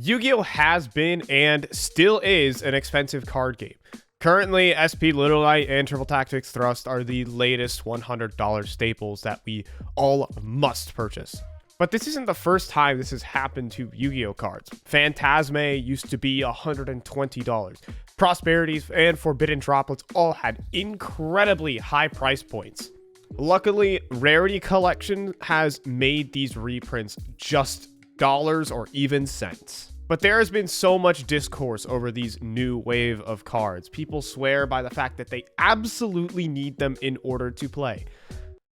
Yu-Gi-Oh! Has been and still is an expensive card game. Currently, SP Little Knight and Triple Tactics Thrust are the latest $100 staples that we all must purchase. But this isn't the first time this has happened to Yu-Gi-Oh! Cards. Phantasme used to be $120. Prosperities and Forbidden Droplets all had incredibly high price points. Luckily, Rarity Collection has made these reprints just dollars or even cents. But there has been so much discourse over these new wave of cards. People swear by the fact that they absolutely need them in order to play.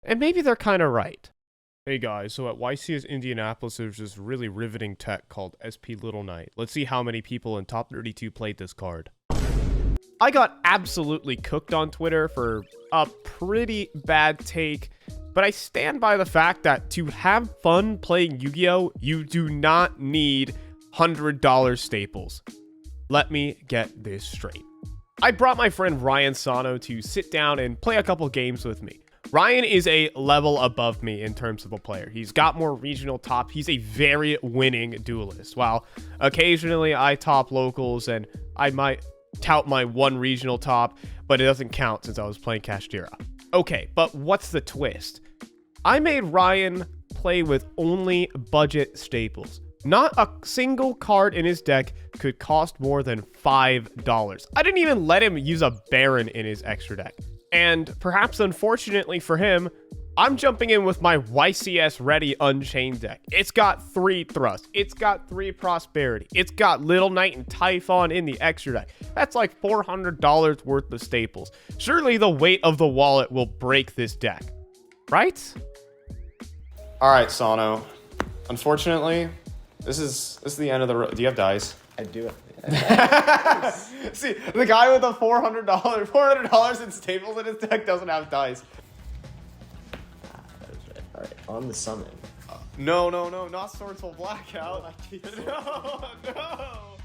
And maybe they're kind of right. Hey guys, so at YCS Indianapolis, there's this really riveting tech called SP Little Knight. Let's see how many people in Top 32 played this card. I got absolutely cooked on Twitter for a pretty bad take, but I stand by the fact that to have fun playing Yu-Gi-Oh!, you do not need $100 staples. Let me get this straight. I brought my friend Ryan Sano to sit down and play a couple games with me. Ryan is a level above me in terms of a player. He's got more regional top. He's a very winning duelist. While occasionally I top locals and I might tout my one regional top, but it doesn't count since I was playing Kashtira. Okay, but what's the twist? I made Ryan play with only budget staples. Not a single card in his deck could cost more than $5. I didn't even let him use a Baron in his extra deck. And perhaps unfortunately for him, I'm jumping in with my YCS Ready Unchained deck. It's got 3 Thrust. It's got 3 Prosperity. It's got Little Knight and Typhon in the extra deck. That's like $400 worth of staples. Surely the weight of the wallet will break this deck, right? All right, Sano. Unfortunately, this is the end of the road. Do you have dice? I do. See, the guy with the $400 in staples in his deck doesn't have dice. All right, on the summon. No, not Swordful Blackout. No.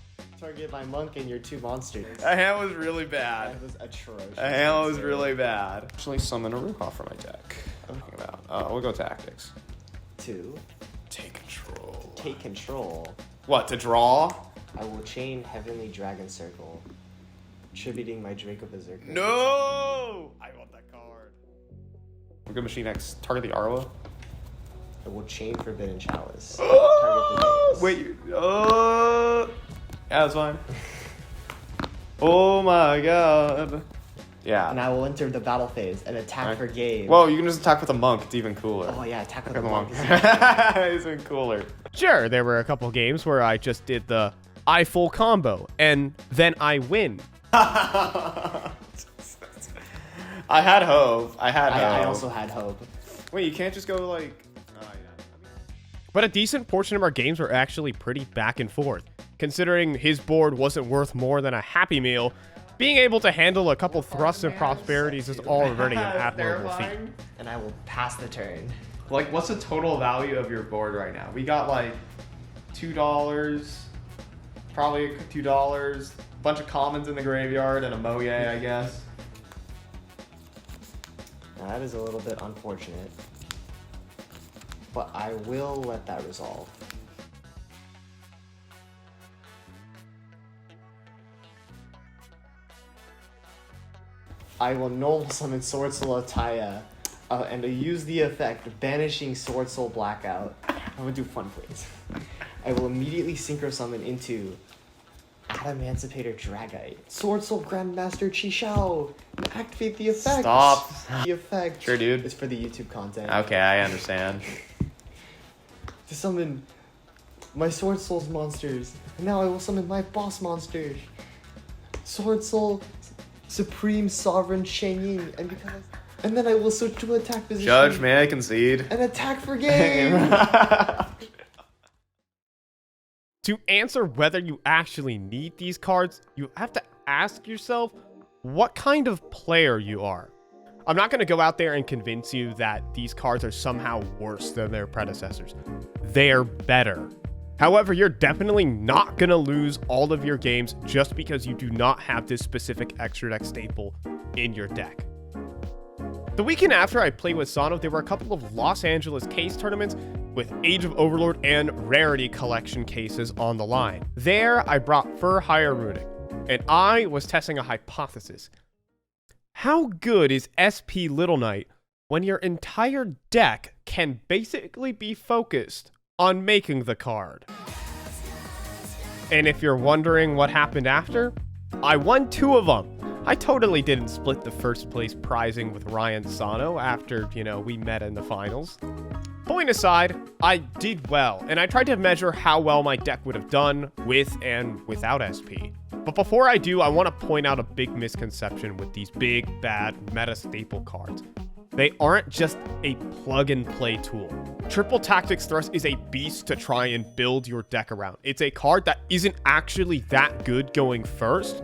Target my monk and your 2 monsters. That hand was really bad. That was atrocious. That hand was really bad. Actually, summon a Rukov for my deck. I'm thinking about. We'll go tactics. 2. Take control. Take control. What, to draw? I will chain Heavenly Dragon Circle, attributing my Draco Berserker. No! I want that card. We're good Machine X. Target the Arwa. I will chain Forbidden Chalice. Target the Daze. Wait. Yeah, that's fine. Oh my god. Yeah. And I will enter the battle phase and attack for game. Whoa, you can just attack with a monk. It's even cooler. Oh yeah, attack with a monk. monk. It's even cooler. Sure, there were a couple games where I just did the I full combo, and then I win. I had hope. I also had hope. Wait, you can't just go like... But a decent portion of our games were actually pretty back and forth. Considering his board wasn't worth more than a Happy Meal, being able to handle a couple thrusts and prosperities is already an admirable feat. And I will pass the turn. Like, what's the total value of your board right now? We got like $2, probably $2, a bunch of commons in the graveyard, and a Moye, I guess. Now that is a little bit unfortunate, but I will let that resolve. I will normal summon Sword Soul Ataya and use the effect of banishing Sword Soul Blackout. I'm gonna do fun plays. I will immediately synchro summon into Adamancipator Dragite. Sword Soul Grandmaster Chishao. And activate the effect. Stop. The effect. Sure, dude. It's for the YouTube content. Okay, I understand. To summon my Sword Soul's monsters. And now I will summon my boss monster. Sword Soul Supreme Sovereign Shang-Ying. And then I will switch to attack position. Judge, may I concede? And attack for game. To answer whether you actually need these cards, you have to ask yourself what kind of player you are. I'm not going to go out there and convince you that these cards are somehow worse than their predecessors. They're better. However, you're definitely not going to lose all of your games just because you do not have this specific extra deck staple in your deck. The weekend after I played with Sano, there were a couple of Los Angeles case tournaments, with Age of Overlord and Rarity Collection cases on the line. There, I brought Fur Hire Runic, and I was testing a hypothesis. How good is SP Little Knight when your entire deck can basically be focused on making the card? And if you're wondering what happened after, I won 2 of them. I totally didn't split the first place prizing with Ryan Sano after, we met in the finals. Point aside, I did well, and I tried to measure how well my deck would have done with and without SP. But before I do, I want to point out a big misconception with these big, bad, meta staple cards. They aren't just a plug-and-play tool. Triple Tactics Thrust is a beast to try and build your deck around. It's a card that isn't actually that good going first,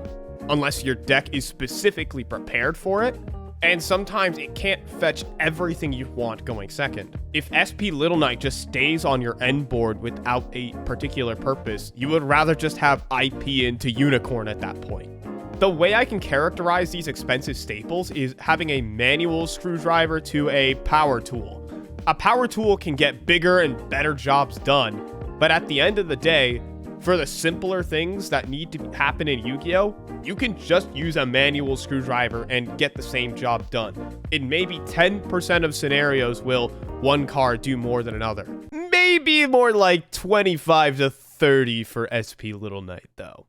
unless your deck is specifically prepared for it, and sometimes it can't fetch everything you want going second. If SP Little Knight just stays on your end board without a particular purpose, you would rather just have IP into Unicorn at that point. The way I can characterize these expensive staples is having a manual screwdriver to a power tool. A power tool can get bigger and better jobs done, but at the end of the day, for the simpler things that need to happen in Yu-Gi-Oh!, you can just use a manual screwdriver and get the same job done. In maybe 10% of scenarios will one card do more than another. Maybe more like 25 to 30 for SP Little Knight though.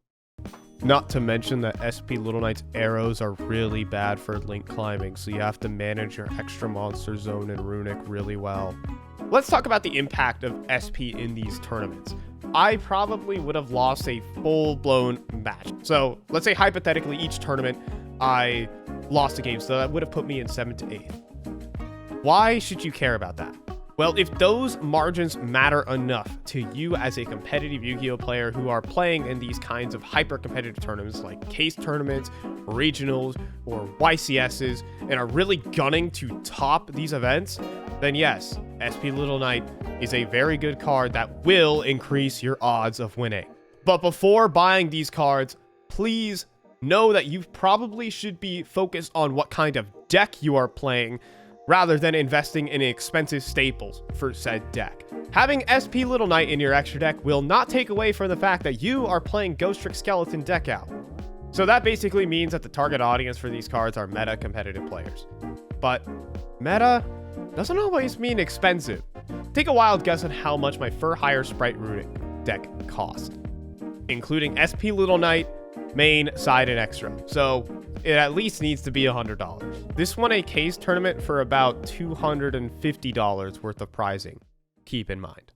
Not to mention that SP Little Knight's arrows are really bad for link climbing, so you have to manage your extra monster zone and Runic really well. Let's talk about the impact of SP in these tournaments. I probably would have lost a full-blown match. So let's say hypothetically each tournament I lost a game, so that would have put me in 7th to 8th. Why should you care about that? Well, if those margins matter enough to you as a competitive Yu-Gi-Oh player who are playing in these kinds of hyper-competitive tournaments like case tournaments, regionals, or YCSs, and are really gunning to top these events, then yes, SP Little Knight is a very good card that will increase your odds of winning. But before buying these cards, please know that you probably should be focused on what kind of deck you are playing rather than investing in expensive staples for said deck. Having SP Little Knight in your extra deck will not take away from the fact that you are playing Ghost Trick Skeleton deck out. So that basically means that the target audience for these cards are meta competitive players. But meta doesn't always mean expensive. Take a wild guess on how much my Fur Hire Sprite Runic deck cost, including SP Little Knight, main, side, and extra. So it at least needs to be $100. This won a case tournament for about $250 worth of prizing. Keep in mind.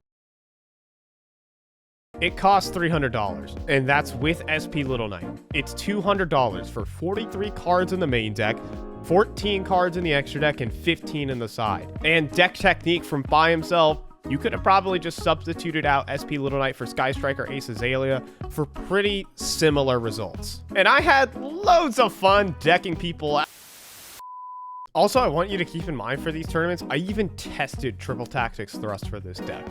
It costs $300, and that's with SP Little Knight. It's $200 for 43 cards in the main deck, 14 cards in the extra deck, and 15 in the side. And deck technique from by himself, you could have probably just substituted out SP Little Knight for Sky Striker Ace Azalea for pretty similar results. And I had loads of fun decking people out. Also, I want you to keep in mind for these tournaments, I even tested Triple Tactics Thrust for this deck.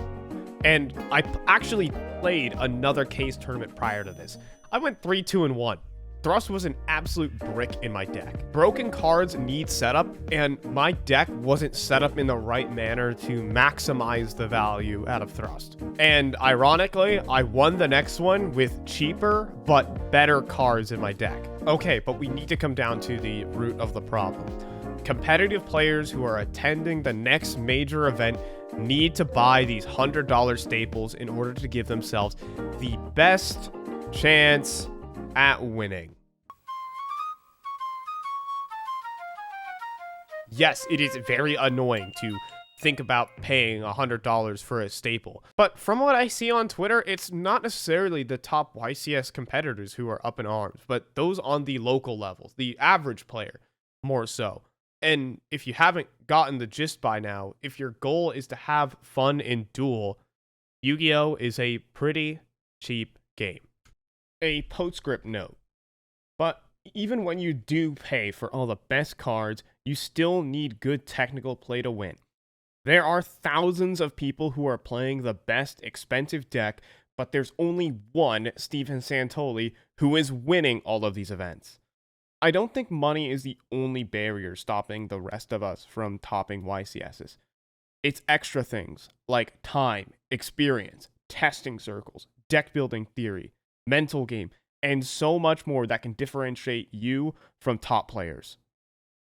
And I actually played another case tournament prior to this. I went 3-2-1. Thrust was an absolute brick in my deck. Broken cards need setup, and my deck wasn't set up in the right manner to maximize the value out of Thrust. And ironically, I won the next one with cheaper but better cards in my deck. Okay, but we need to come down to the root of the problem. Competitive players who are attending the next major event need to buy these $100 staples in order to give themselves the best chance at winning. Yes, it is very annoying to think about paying $100 for a staple, but from what I see on Twitter, it's not necessarily the top YCS competitors who are up in arms, but those on the local levels, the average player, more so. And if you haven't gotten the gist by now, if your goal is to have fun in Duel, Yu-Gi-Oh! Is a pretty cheap game. A postscript note. But even when you do pay for all the best cards, you still need good technical play to win. There are thousands of people who are playing the best expensive deck, but there's only one Stephen Santoli who is winning all of these events. I don't think money is the only barrier stopping the rest of us from topping YCSs. It's extra things like time, experience, testing circles, deck building theory, mental game, and so much more that can differentiate you from top players.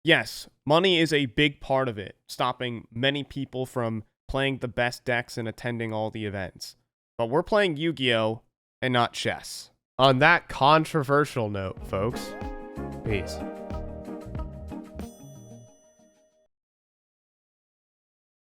Yes, money is a big part of it, stopping many people from playing the best decks and attending all the events. But we're playing Yu-Gi-Oh! And not chess. On that controversial note, folks, peace.